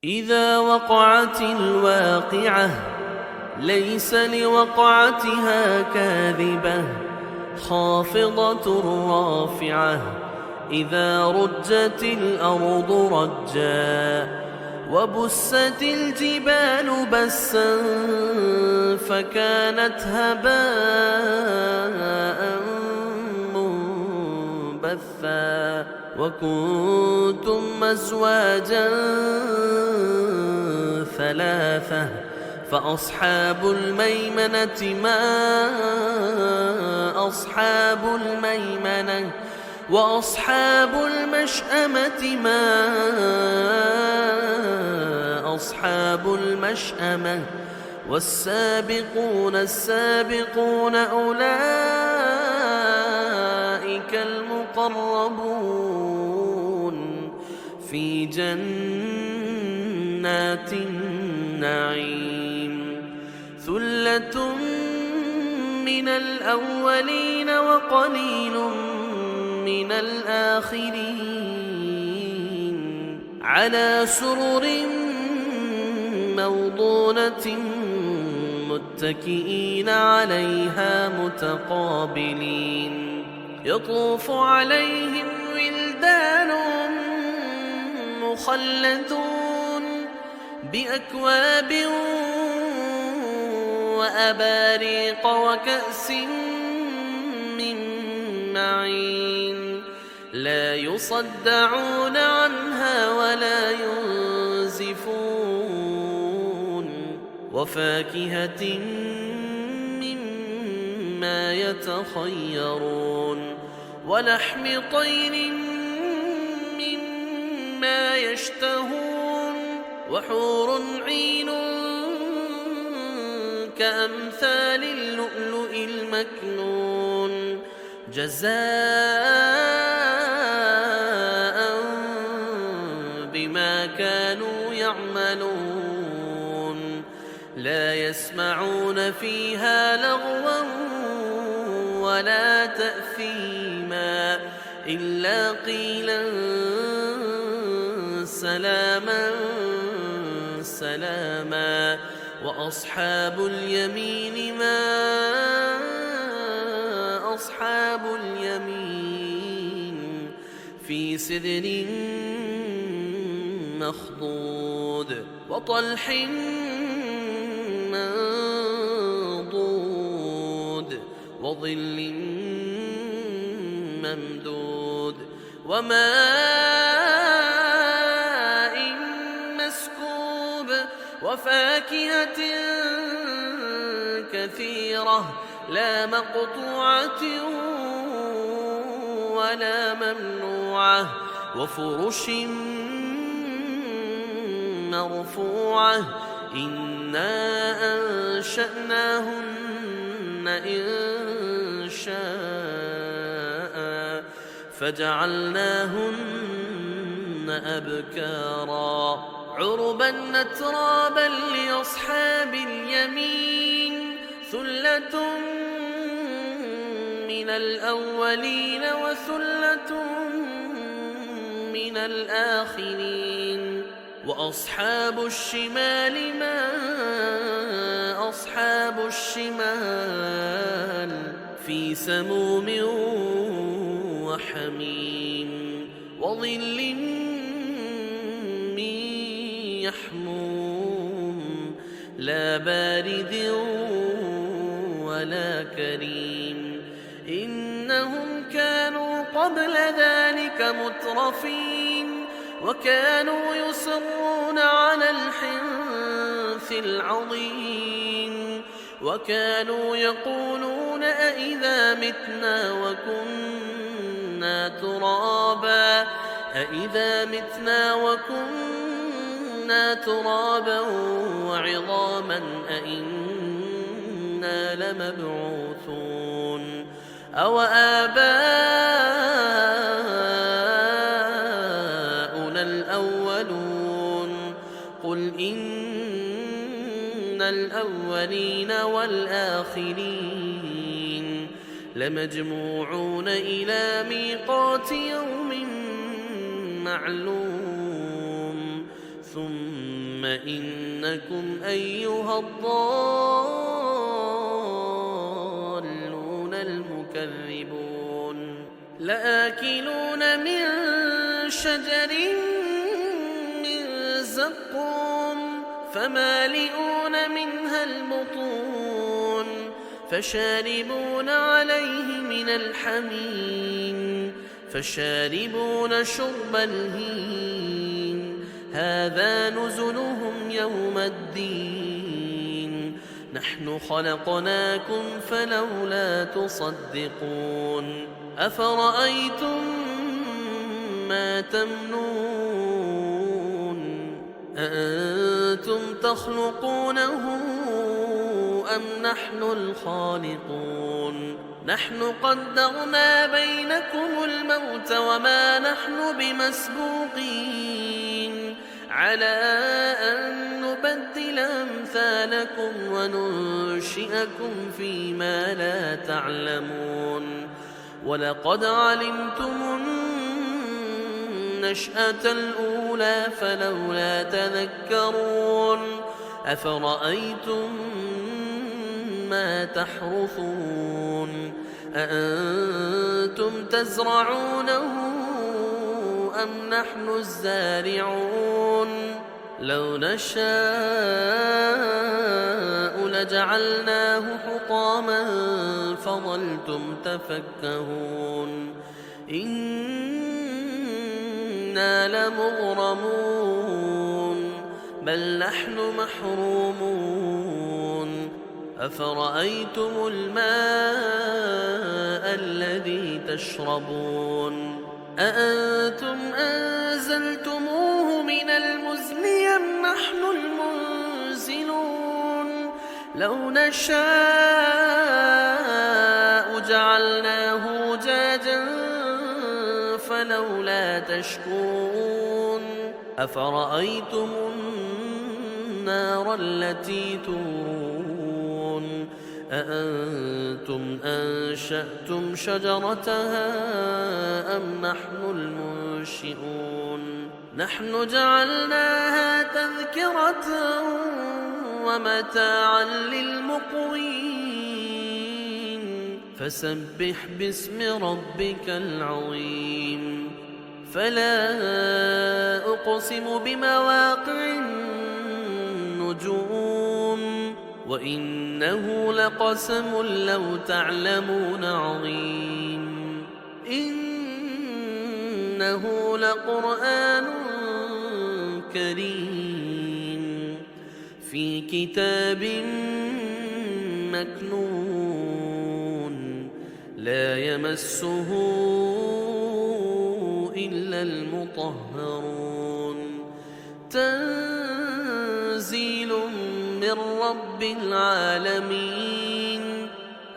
إذا وقعت الواقعة ليس لوقعتها كاذبة خافضة رافعة إذا رجت الأرض رجا وبست الجبال بسا فكانت هباء منبثا وكنتم أزواجا ثلاثة فأصحاب الميمنة ما أصحاب الميمنة وأصحاب المشأمة ما أصحاب المشأمة والسابقون السابقون أولئك المقربون في جنات النعيم ثلة من الأولين وقليل من الآخرين على سرر موضونة متكئين عليها متقابلين يطوف عليهم ولدان مخلدون بأكواب وأباريق وكأس من معين لا يصدعون عنها ولا ينزفون وفاكهة مما يتخيرون ولحم طير مما يشتهون وحور عين كأمثال اللؤلؤ المكنون جزاء بما كانوا يعملون لا يسمعون فيها لغوا ولا تأثيما إلا قيلا سلاما سلاما وأصحاب اليمين ما أصحاب اليمين في سدر مخضود وطلح منضود وظل ممدود وماء مسكوب وفاكهة كثيرة لا مقطوعة ولا ممنوعة وفرش مرفوعة إنا أنشأناهن إن شاء فجعلناهن أبكارا عربا أترابا لأصحاب اليمين ثلة من الأولين وثلة من الآخرين وأصحاب الشمال ما أصحاب الشمال في سموم وحميم وظل من يحموم لا بارد ولا كريم إنهم كانوا قبل ذلك مترفين وكانوا يصرون على الحنث العظيم وكانوا يقولون أئذا متنا وكنا ترابا أئذا متنا وكنا ترابا وعظاما أئنا لمبعوثون أو آباؤنا الأولون قل إن الأولين والآخرين لمجموعون إلى ميقات يوم معلوم ثم إنكم أيها الضالون المكذبون لآكلون من شجر من زقوم فمالئون منها البطون فشاربون عليه من الحميم فشاربون شرب الهيم هذا نزلهم يوم الدين نحن خلقناكم فلولا تصدقون أفرأيتم ما تمنون أأنتم تخلقونه أم نحن الخالقون نحن قدرنا بينكم الموت وما نحن بمسبوقين على أن نبدل أمثالكم وننشئكم فيما لا تعلمون ولقد علمتم النشأة الأولى فلولا تذكرون أفرأيتم ما تحرثون أأنتم تزرعونه أم نحن الزارعون لو نشاء لجعلناه حطاما فظلتم تفكهون إنا لمغرمون بل نحن محرومون أفرأيتم الماء الذي تشربون أأنتم أنزلتموه من المزن أم نحن المنزلون لو نشاء جعلناه أجاجا فلولا تشكرون أفرأيتم النار التي تورون أأنتم أنشأتم شجرتها أم نحن المنشئون نحن جعلناها تذكرة ومتاعا للمقوين فسبح باسم ربك العظيم فلا أقسم بمواقع النجوم وإنه لقسم لو تعلمون عظيم إنه لقرآن كريم في كتاب مكنون لا يمسه إلا المطهرون تنزيل من رب العالمين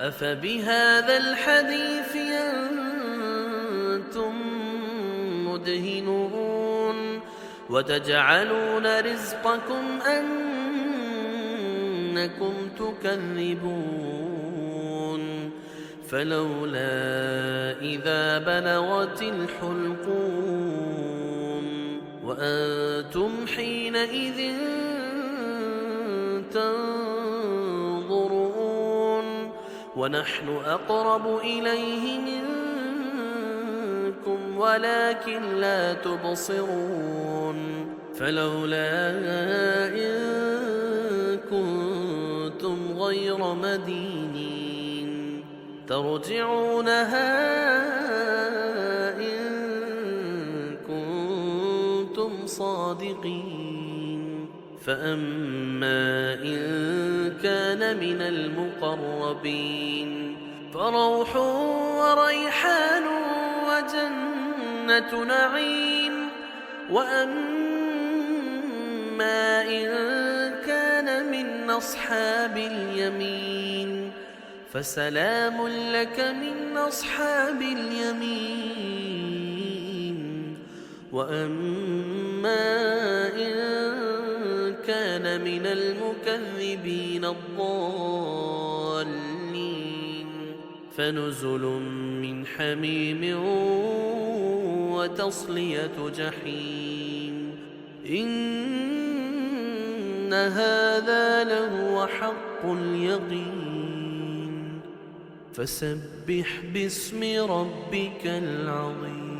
أفبهذا الحديث أنتم مدهنون وتجعلون رزقكم أنكم تكذبون فلولا إذا بلغت الحلقوم وأنتم حينئذ تنظرون ونحن أقرب إليه منكم ولكن لا تبصرون فلولا إن كنتم غير مدينين ترجعونها إن كنتم صادقين فأما إن كان من المقربين فروح وريحان وجنة نعيم وأما إن كان من أصحاب اليمين فسلام لك من أصحاب اليمين وأما إن كان من المكذبين الضالين فنزل من حميم وتصلية جحيم إن إن هذا لهو حق اليقين فسبح باسم ربك العظيم